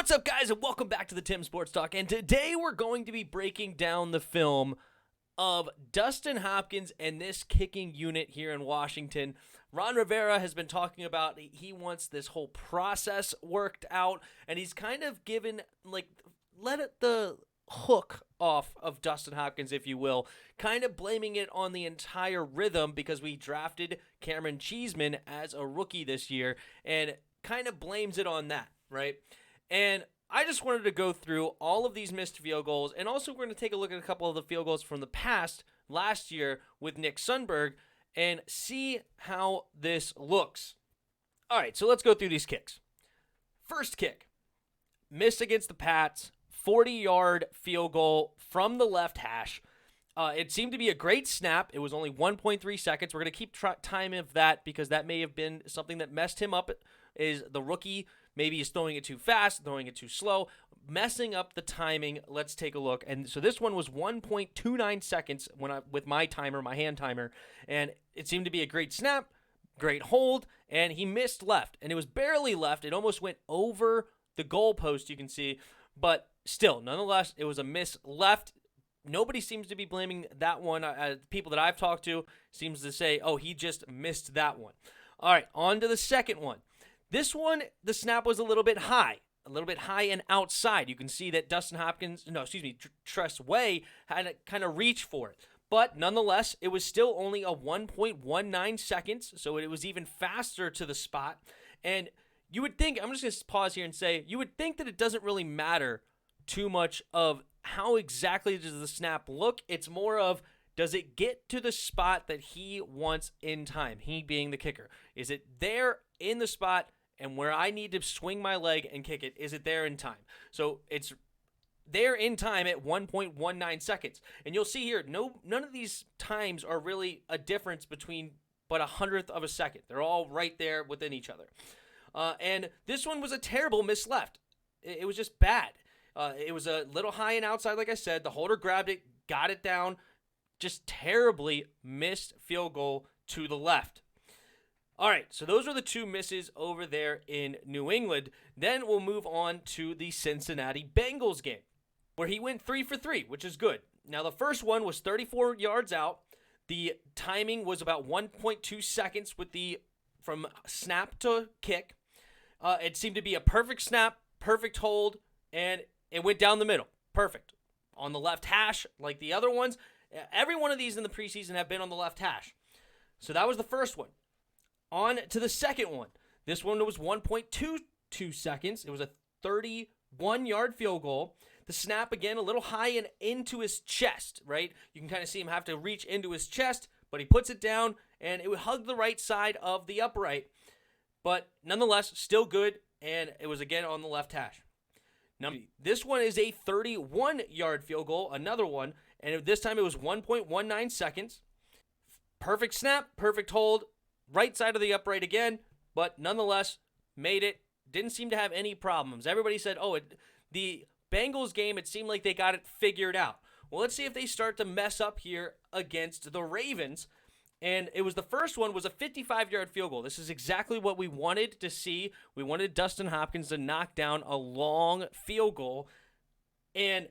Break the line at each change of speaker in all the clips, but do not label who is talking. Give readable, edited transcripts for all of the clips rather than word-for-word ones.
What's up, guys, and welcome back to the Tim Sports Talk. And today we're going to be breaking down the film of Dustin Hopkins and this kicking unit here in Washington. Ron Rivera has been talking about he wants this whole process worked out, and he's kind of given, the hook off of Dustin Hopkins, if you will, kind of blaming it on the entire rhythm because we drafted Cameron CHEESEMAN as a rookie this year, and kind of blames it on that, right? And I just wanted to go through all of these missed field goals, and also we're going to take a look at a couple of the field goals from the past last year with Nick Sundberg and see how this looks. All right, so let's go through these kicks. First kick, missed against the Pats, 40-yard field goal from the left hash. It seemed to be a great snap. It was only 1.3 seconds. We're going to keep time of that because that may have been something that messed him up, is the rookie maybe he's throwing it too fast, throwing it too slow, messing up the timing. Let's take a look. And so this one was 1.29 seconds with my timer, my hand timer, and it seemed to be a great snap, great hold, and he missed left. And it was barely left. It almost went over the goalpost, you can see, but still, nonetheless, it was a miss left. Nobody seems to be blaming that one. People that I've talked to seems to say, oh, he just missed that one. All right, on to the second one. This one, the snap was a little bit high and outside. You can see that Tress Way had to kind of reach for it. But nonetheless, it was still only a 1.19 seconds, so it was even faster to the spot. And you would think, I'm just going to pause here and say, you would think that it doesn't really matter too much of how exactly does the snap look. It's more of, does it get to the spot that he wants in time? He being the kicker. Is it there in the spot, and where I need to swing my leg and kick it, is it there in time? So it's there in time at 1.19 seconds. And you'll see here, none of these times are really a difference between but a hundredth of a second. They're all right there within each other. And this one was a terrible miss left. It was just bad. It was a little high and outside, like I said. The holder grabbed it, got it down. Just terribly missed field goal to the left. All right, so those are the two misses over there in New England. Then we'll move on to the Cincinnati Bengals game, where he went 3 for 3, which is good. Now, the first one was 34 yards out. The timing was about 1.2 seconds from snap to kick. It seemed to be a perfect snap, perfect hold, and it went down the middle. Perfect. On the left hash, like the other ones. Every one of these in the preseason have been on the left hash. So that was the first one. On to the second one. This one was 1.22 seconds. It was a 31-yard field goal. The snap, again, a little high and into his chest, right? You can kind of see him have to reach into his chest, but he puts it down, and it would hug the right side of the upright. But nonetheless, still good, and it was, again, on the left hash. Now, this one is a 31-yard field goal, another one, and this time it was 1.19 seconds. Perfect snap, perfect hold, right side of the upright again, but nonetheless, made it. Didn't seem to have any problems. Everybody said, the Bengals game, it seemed like they got it figured out. Well, let's see if they start to mess up here against the Ravens. And the first one was a 55-yard field goal. This is exactly what we wanted to see. We wanted Dustin Hopkins to knock down a long field goal. And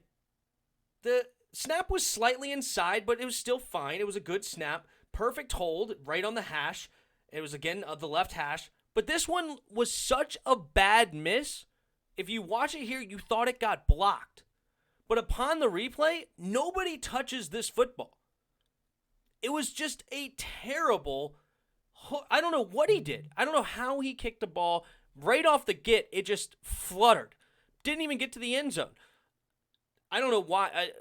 the snap was slightly inside, but it was still fine. It was a good snap. Perfect hold right on the hash. It was, again, the left hash. But this one was such a bad miss. If you watch it here, you thought it got blocked. But upon the replay, nobody touches this football. It was just a terrible, I don't know what he did. I don't know how he kicked the ball. Right off the get, it just fluttered. Didn't even get to the end zone. I don't know why.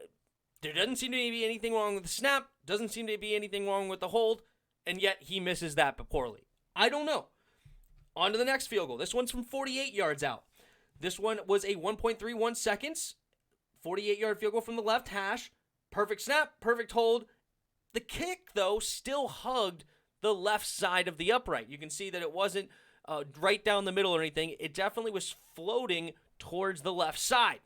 There doesn't seem to be anything wrong with the snap. Doesn't seem to be anything wrong with the hold. And yet he misses that poorly. I don't know. On to the next field goal. This one's from 48 yards out. This one was a 1.31 seconds. 48-yard field goal from the left hash. Perfect snap, perfect hold. The kick, though, still hugged the left side of the upright. You can see that it wasn't right down the middle or anything. It definitely was floating towards the left side.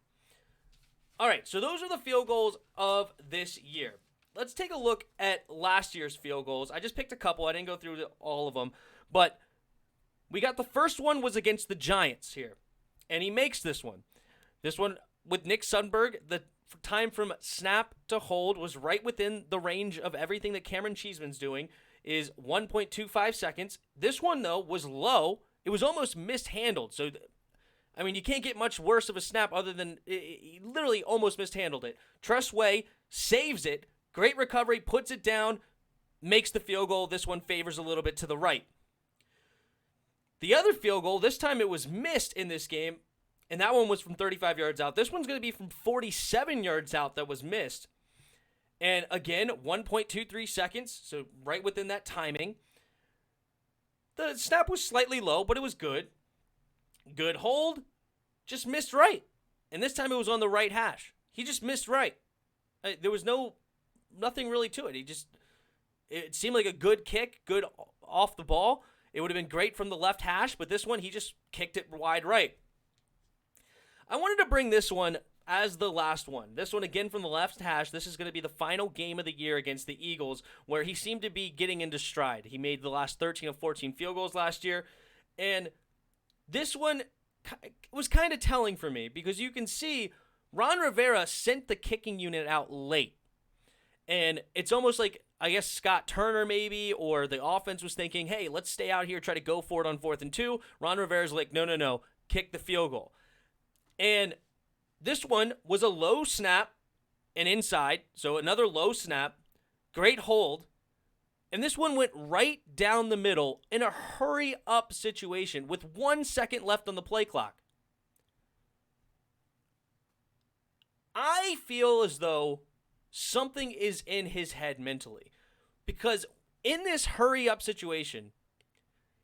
All right, so those are the field goals of this year. Let's take a look at last year's field goals. I just picked a couple. I didn't go through all of them. But we got the first one was against the Giants here. And he makes this one. This one with Nick Sundberg, the time from snap to hold was right within the range of everything that Cameron Cheeseman's doing, is 1.25 seconds. This one, though, was low. It was almost mishandled. So, I mean, you can't get much worse of a snap other than he literally almost mishandled it. Tress Way saves it. Great recovery, puts it down, makes the field goal. This one favors a little bit to the right. The other field goal, this time it was missed in this game, and that one was from 35 yards out. This one's going to be from 47 yards out that was missed. And again, 1.23 seconds, so right within that timing. The snap was slightly low, but it was good. Good hold, just missed right. And this time it was on the right hash. He just missed right. There was nothing really to it. It seemed like a good kick, good off the ball. It would have been great from the left hash, but this one, he just kicked it wide right. I wanted to bring this one as the last one. This one, again, from the left hash. This is going to be the final game of the year against the Eagles, where he seemed to be getting into stride. He made the last 13 of 14 field goals last year, and this one was kind of telling for me because you can see Ron Rivera sent the kicking unit out late. And it's almost like, I guess, Scott Turner maybe, or the offense was thinking, hey, let's stay out here, try to go for it on 4th and 2. Ron Rivera's like, no, kick the field goal. And this one was a low snap and inside, so another low snap, great hold. And this one went right down the middle in a hurry-up situation with 1 second left on the play clock. I feel as though something is in his head mentally. Because in this hurry-up situation,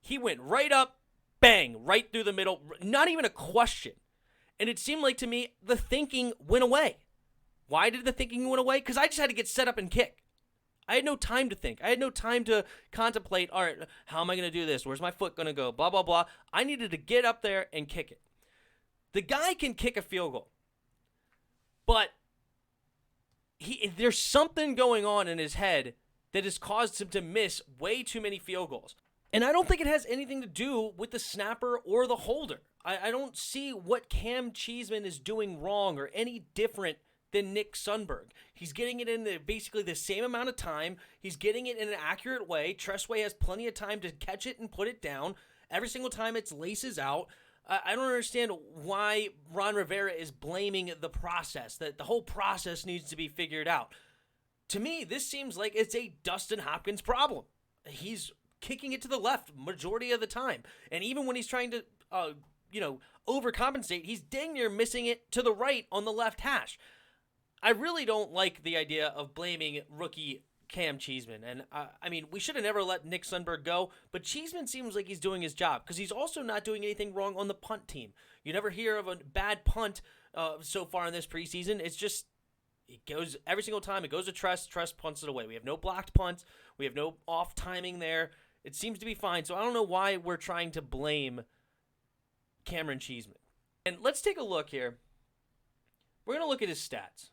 he went right up, bang, right through the middle, not even a question. And it seemed like to me the thinking went away. Why did the thinking went away? Because I just had to get set up and kick. I had no time to think. I had no time to contemplate, all right, how am I going to do this? Where's my foot going to go? Blah, blah, blah. I needed to get up there and kick it. The guy can kick a field goal. But there's something going on in his head that has caused him to miss way too many field goals. And I don't think it has anything to do with the snapper or the holder. I don't see what Cam Cheeseman is doing wrong or any different than Nick Sundberg. He's getting it in basically the same amount of time. He's getting it in an accurate way. Tressway has plenty of time to catch it and put it down. Every single time it's laces out. I don't understand why Ron Rivera is blaming the process, that the whole process needs to be figured out. To me, this seems like it's a Dustin Hopkins problem. He's kicking it to the left majority of the time. And even when he's trying to, overcompensate, he's dang near missing it to the right on the left hash. I really don't like the idea of blaming rookie Cam Cheeseman. And, we should have never let Nick Sundberg go, but Cheeseman seems like he's doing his job because he's also not doing anything wrong on the punt team. You never hear of a bad punt so far in this preseason. It's just, it goes every single time. It goes to Tress punts it away. We have no blocked punts. We have no off timing there. It seems to be fine. So I don't know why we're trying to blame Cameron Cheeseman. And let's take a look here. We're going to look at his stats.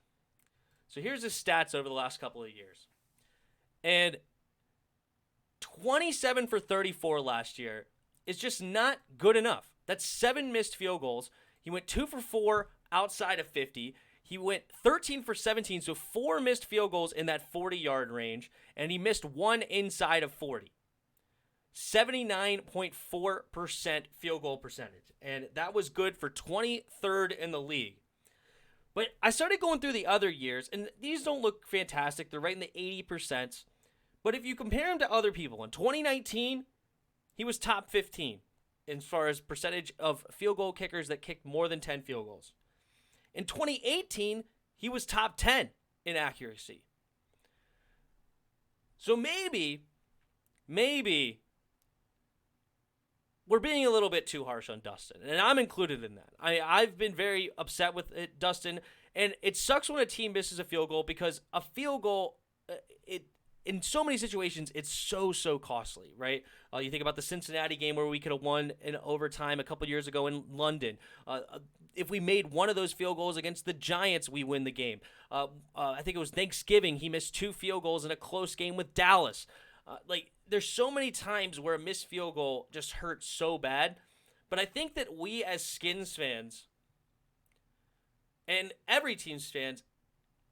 So here's his stats over the last couple of years. And 27 for 34 last year is just not good enough. That's 7 missed field goals. He went 2 for 4 outside of 50. He went 13 for 17, so 4 missed field goals in that 40-yard range, and he missed 1 inside of 40. 79.4% field goal percentage, and that was good for 23rd in the league. But I started going through the other years, and these don't look fantastic. They're right in the 80%. But if you compare him to other people, in 2019, he was top 15 as far as percentage of field goal kickers that kicked more than 10 field goals. In 2018, he was top 10 in accuracy. So maybe we're being a little bit too harsh on Dustin, and I'm included in that. I've been very upset with it, Dustin, and it sucks when a team misses a field goal because a field goal, in so many situations, it's so costly, right? You think about the Cincinnati game where we could have won in overtime a couple years ago in London. If we made one of those field goals against the Giants, we win the game. I think it was Thanksgiving. He missed 2 field goals in a close game with Dallas. There's so many times where a missed field goal just hurts so bad. But I think that we as Skins fans and every team's fans,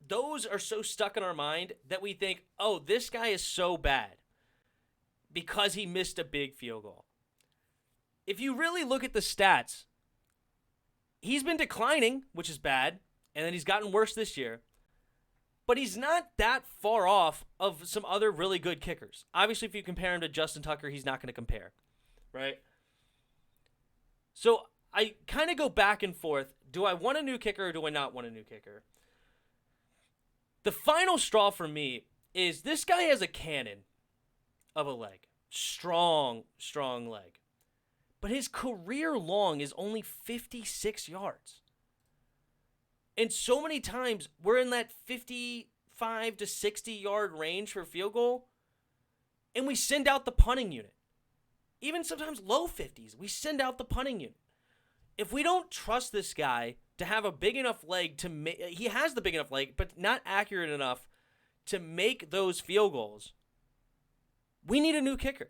those are so stuck in our mind that we think, oh, this guy is so bad because he missed a big field goal. If you really look at the stats, he's been declining, which is bad, and then he's gotten worse this year. But he's not that far off of some other really good kickers. Obviously, if you compare him to Justin Tucker, he's not going to compare, right? So I kind of go back and forth. Do I want a new kicker or do I not want a new kicker? The final straw for me is this guy has a cannon of a leg. Strong, strong leg. But his career long is only 56 yards. And so many times we're in that 55 to 60 yard range for field goal, and we send out the punting unit. Even sometimes low 50s, we send out the punting unit. If we don't trust this guy to have a big enough leg to make, he has the big enough leg, but not accurate enough to make those field goals, we need a new kicker.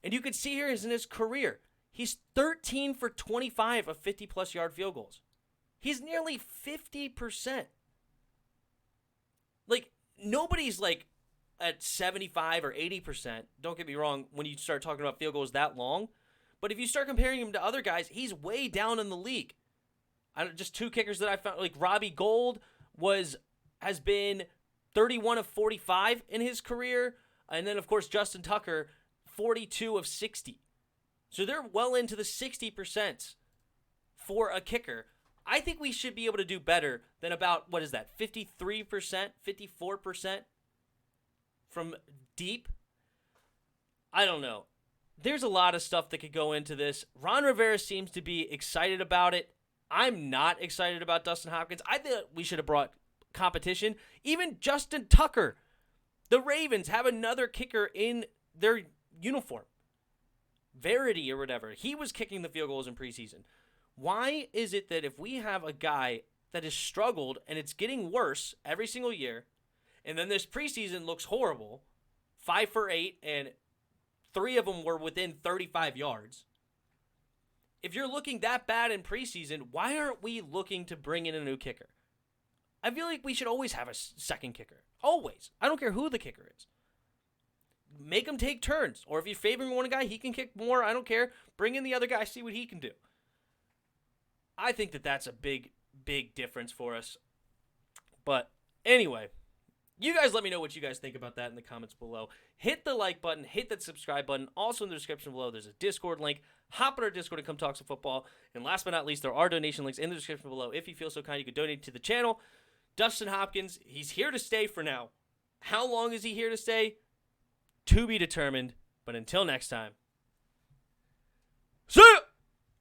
And you can see here is in his career, he's 13 for 25 of 50-plus yard field goals. He's nearly 50%. Like, nobody's like at 75 or 80%. Don't get me wrong when you start talking about field goals that long. But if you start comparing him to other guys, he's way down in the league. Just two kickers that I found, like Robbie Gould has been 31 of 45 in his career. And then, of course, Justin Tucker, 42 of 60. So they're well into the 60% for a kicker. I think we should be able to do better than about, 53%, 54% from deep? I don't know. There's a lot of stuff that could go into this. Ron Rivera seems to be excited about it. I'm not excited about Dustin Hopkins. I think we should have brought competition. Even Justin Tucker. The Ravens have another kicker in their uniform. Verity or whatever. He was kicking the field goals in preseason. Why is it that if we have a guy that has struggled and it's getting worse every single year, and then this preseason looks horrible, 5 for 8, and 3 of them were within 35 yards. If you're looking that bad in preseason, why aren't we looking to bring in a new kicker? I feel like we should always have a second kicker. Always. I don't care who the kicker is. Make him take turns. Or if you're favoring one guy, he can kick more. I don't care. Bring in the other guy, see what he can do. I think that that's a big, big difference for us. But anyway, you guys let me know what you guys think about that in the comments below. Hit the like button. Hit that subscribe button. Also in the description below, there's a Discord link. Hop on our Discord and come talk some football. And last but not least, there are donation links in the description below. If you feel so kind, you could donate to the channel. Dustin Hopkins, he's here to stay for now. How long is he here to stay? To be determined. But until next time, see ya!